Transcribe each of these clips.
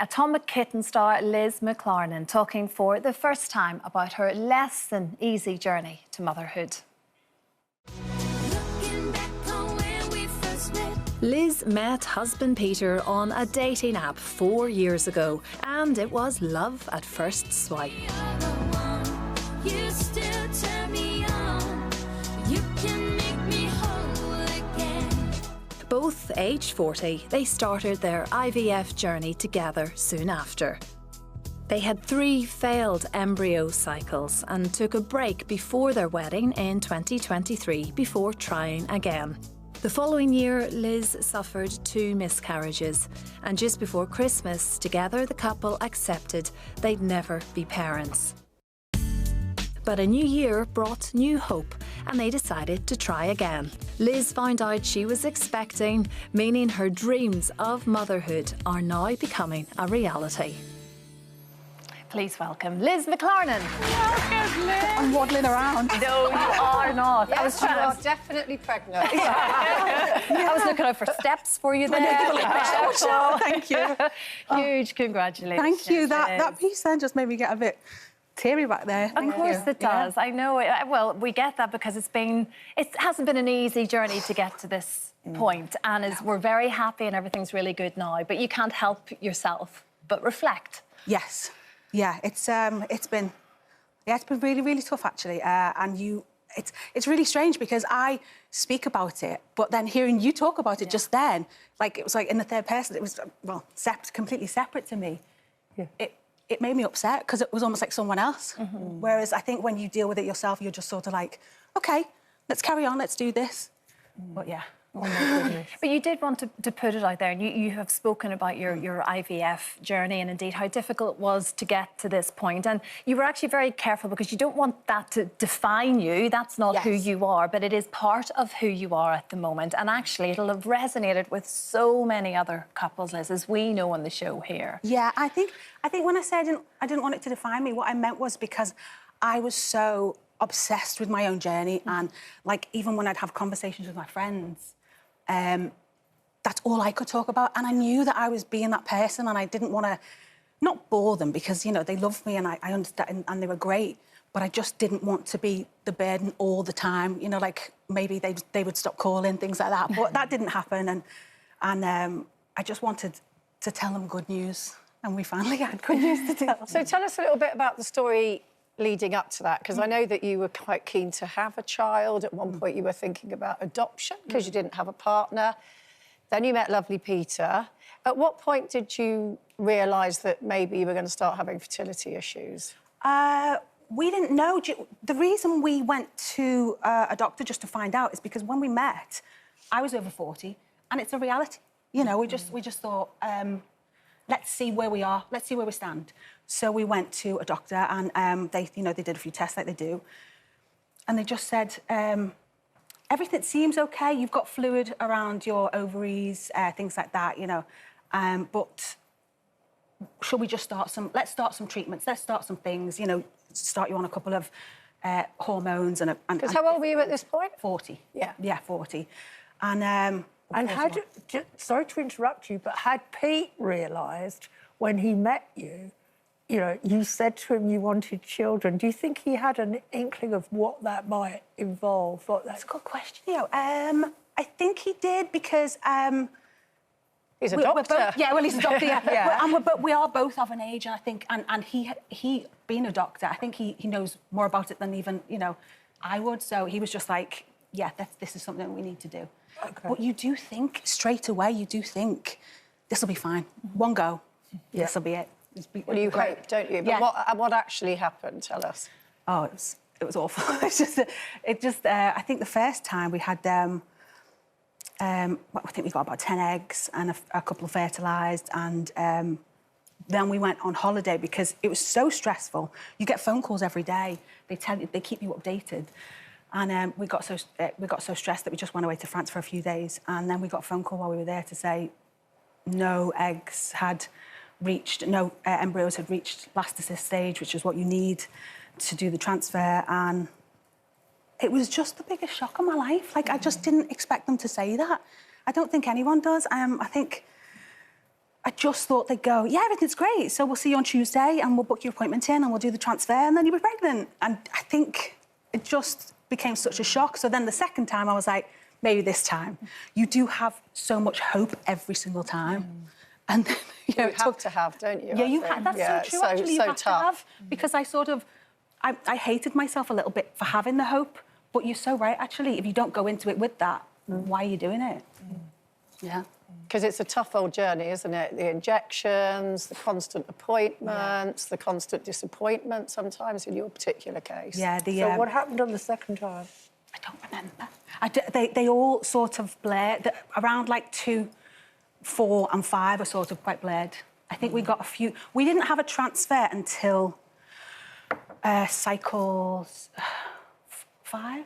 Atomic Kitten star Liz McClarnon talking for the first time about her less than easy journey to motherhood. Liz met husband Peter on a dating app 4 years ago, and it was love at first swipe. Both aged 40, they started their IVF journey together soon after. They had 3 failed embryo cycles and took a break before their wedding in 2023 before trying again. The following year, Liz suffered 2 miscarriages, and just before Christmas, together the couple accepted they'd never be parents. But a new year brought new hope, and they decided to try again. Liz found out she was expecting, meaning her dreams of motherhood are now becoming a reality. Please welcome Liz McClarnon. Welcome, Liz. I'm waddling around. No, you are not. Yes, you are definitely pregnant. I was looking out for steps for you there. Thank you. Huge congratulations. Thank you. Liz. That piece then just made me get a bit teary back there. Of course it does. I know it. Well, we get that because it hasn't been an easy journey to get to this point, and we're very happy and everything's really good now. But you can't help yourself but reflect. Yes. Yeah. It's been really, really tough actually. It's really strange because I speak about it, but then hearing you talk about it just then, like it was like in the third person. It was completely separate to me. Yeah. It made me upset because it was almost like someone else. Whereas I think when you deal with it yourself, you're just sort of like, OK, let's carry on, let's do this. But yeah. Oh my goodness. But you did want to put it out there, and you have spoken about your IVF journey and indeed how difficult it was to get to this point. And you were actually very careful because you don't want that to define you. That's not who you are, but it is part of who you are at the moment. And actually, it'll have resonated with so many other couples, Liz, as we know on the show here. Yeah, I think when I said I didn't want it to define me, what I meant was because I was so obsessed with my own journey, and like even when I'd have conversations with my friends, that's all I could talk about. And I knew that I was being that person, and I didn't want to not bore them because, you know, they loved me and I understand and they were great, but I just didn't want to be the burden all the time. You know, like maybe they would stop calling, things like that. But that didn't happen. And I just wanted to tell them good news. And we finally had good news to tell. So tell us a little bit about the story leading up to that, because I know that you were quite keen to have a child. At one point you were thinking about adoption because you didn't have a partner. Then you met lovely Peter. At what point did you realise that maybe you were going to start having fertility issues? We didn't know. The reason we went to a doctor just to find out is because when we met, I was over 40, and it's a reality. You know, we just thought, let's see where we are, let's see where we stand. So we went to a doctor, and they did a few tests like they do, and they just said, everything seems okay. You've got fluid around your ovaries, things like that, you know. But should we just let's start some treatments, let's start some things, you know, start you on a couple of hormones and... Because how old were you at this point? 40. Yeah. Yeah, 40. And sorry to interrupt you, but had Pete realised when he met you, you know, you said to him you wanted children, do you think he had an inkling of what that might involve? That's a good question, you know. I think he did because... he's a doctor. He's a doctor, yeah. Yeah. But we are both of an age, and I think... And he being a doctor, I think he knows more about it than even, you know, I would. So he was just like, yeah, this is something we need to do. Okay. But you do think, straight away, this will be fine. One go, this will be it. Well, you hope, don't you? But what actually happened? Tell us. Oh, it was awful. I think the first time we had, I think we got about 10 eggs and a couple of fertilised, and then we went on holiday because it was so stressful. You get phone calls every day. They tell you, they keep you updated. And we got so stressed that we just went away to France for a few days, and then we got a phone call while we were there to say no embryos had reached blastocyst stage, which is what you need to do the transfer. And it was just the biggest shock of my life. Like, I just didn't expect them to say that. I don't think anyone does. I I just thought they'd go, yeah, everything's great, so we'll see you on Tuesday and we'll book your appointment in and we'll do the transfer and then you'll be pregnant. And I think it just became such a shock. So then the second time I was like, maybe this time. You do have so much hope every single time. And then, you have to have, don't you? Yeah, you have. That's so true, actually. You have to have. Because I sort of... I hated myself a little bit for having the hope, but you're so right, actually. If you don't go into it with that, why are you doing it? Yeah. Because it's a tough old journey, isn't it? The injections, the constant appointments, the constant disappointment sometimes in your particular case. Yeah, So what happened on the second time? I don't remember. They all sort of blurred. Around like 2, 4 and 5 are sort of quite blurred. I think we got a few... We didn't have a transfer until cycles 5.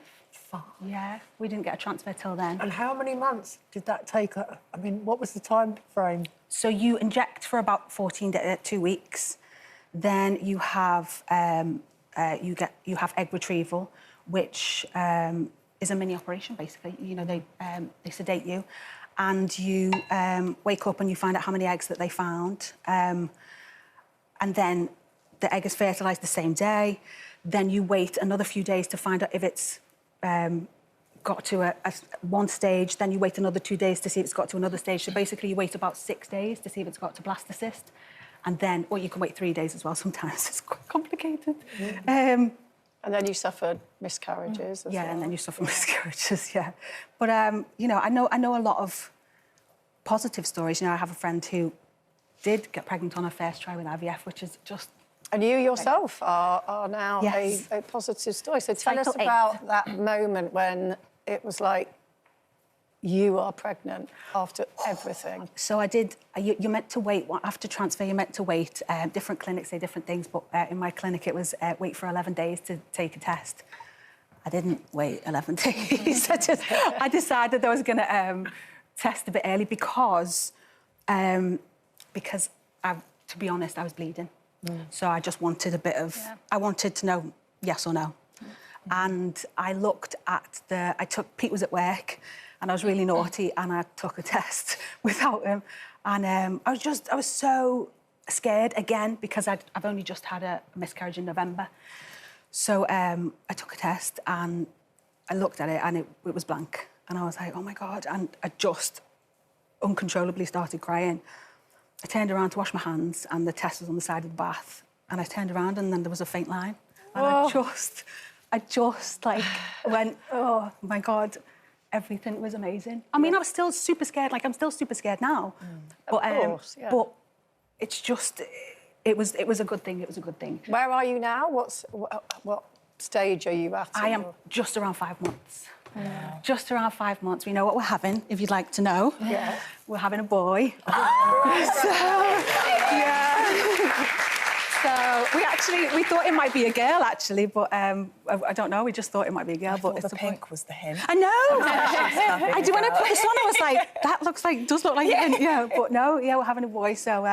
Yeah, we didn't get a transfer till then. And how many months did that take? I mean, what was the time frame? So you inject for about 2 weeks. Then you have you have egg retrieval, which is a mini operation basically. You know, they sedate you, and you wake up and you find out how many eggs that they found, and then the egg is fertilised the same day. Then you wait another few days to find out if it's got to one stage, then you wait another 2 days to see if it's got to another stage. So basically you wait about 6 days to see if it's got to blastocyst. And then, or you can wait 3 days as well sometimes. It's quite complicated. And then you suffered miscarriages as well. And then you suffer miscarriages, yeah. But, you know, I know a lot of positive stories. You know, I have a friend who did get pregnant on her first try with IVF, which is just... And you yourself are now a positive story. So tell us about that moment when it was like, you are pregnant after everything. So I did... You're meant to wait. After transfer, you're meant to wait. Different clinics say different things, but in my clinic, it was wait for 11 days to take a test. I didn't wait 11 days. I decided I was going to test a bit early because to be honest, I was bleeding. So I just wanted a bit of... I wanted to know yes or no. And I looked at Pete was at work and I was really naughty and I took a test without him. And I was so scared again because I've only just had a miscarriage in November. So I took a test and I looked at it and it was blank. And I was like, oh my God. And I just uncontrollably started crying. I turned around to wash my hands and the test was on the side of the bath. And I turned around and then there was a faint line. And I just like went, oh my God, everything was amazing. I mean, I was still super scared, like I'm still super scared now. But, of course, but it's just, it was a good thing, it was a good thing. Where are you now? What stage are you at? I am just around 5 months. Yeah. Just around 5 months. We know what we're having, if you'd like to know. Yeah. We're having a boy. So we thought it might be a girl, actually, but I don't know. We just thought it might be a girl, but it's the pink was the hint. I know. I do. When I put this on, I was like, that does look like it. Yeah, but no, yeah, we're having a boy. So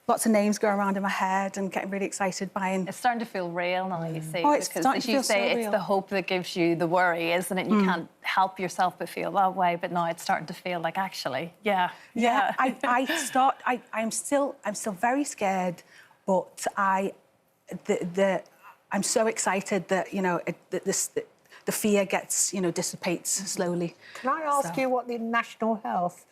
lots of names go around in my head and getting really excited buying. It's starting to feel real now, you see. Oh, it's because starting as to you feel say, so it's real. the hope that gives you the worry, isn't it? You can't help yourself but feel that way. But now it's starting to feel like actually, yeah. I'm still very scared, but I'm so excited that the fear gets dissipates slowly. Can I ask you what the National Health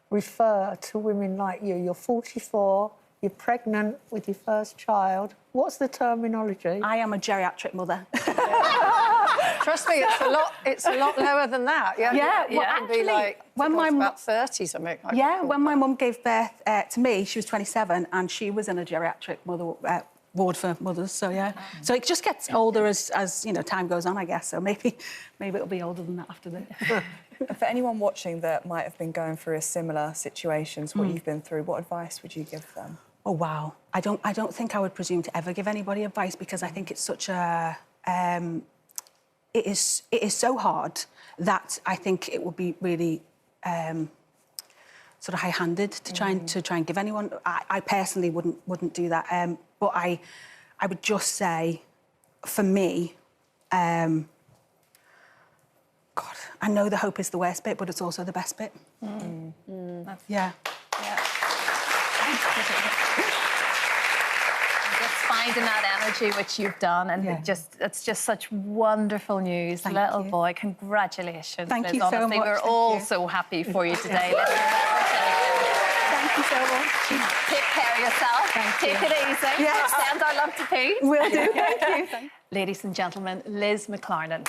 refer to women like you? You're 44. You're pregnant with your first child. What's the terminology? I am a geriatric mother. Trust me, it's a lot lower than that. Yeah, well, actually, be like, when my about 30 something. When my mum gave birth to me, she was 27, and she was in a geriatric ward for mothers. So so it just gets older as time goes on, I guess. So maybe it'll be older than that after this. For anyone watching that might have been going through a similar situation to what you've been through, what advice would you give them? Oh wow, I don't think I would presume to ever give anybody advice because I think it's such a it is so hard that I think it would be really sort of high-handed to try and give anyone. I personally wouldn't do that. But I would just say, for me, God, I know the hope is the worst bit, but it's also the best bit. Yeah. Just finding that energy which you've done, and it's just such wonderful news. Thank Little you. boy, congratulations. Thank Liz. you so Honestly, much. we're Thank all you. so happy for you today. Thank you so much. Take care of yourself. Take it easy. Yes. Send our love to Pete. Will do. Thank you. Ladies and gentlemen, Liz McClarnon.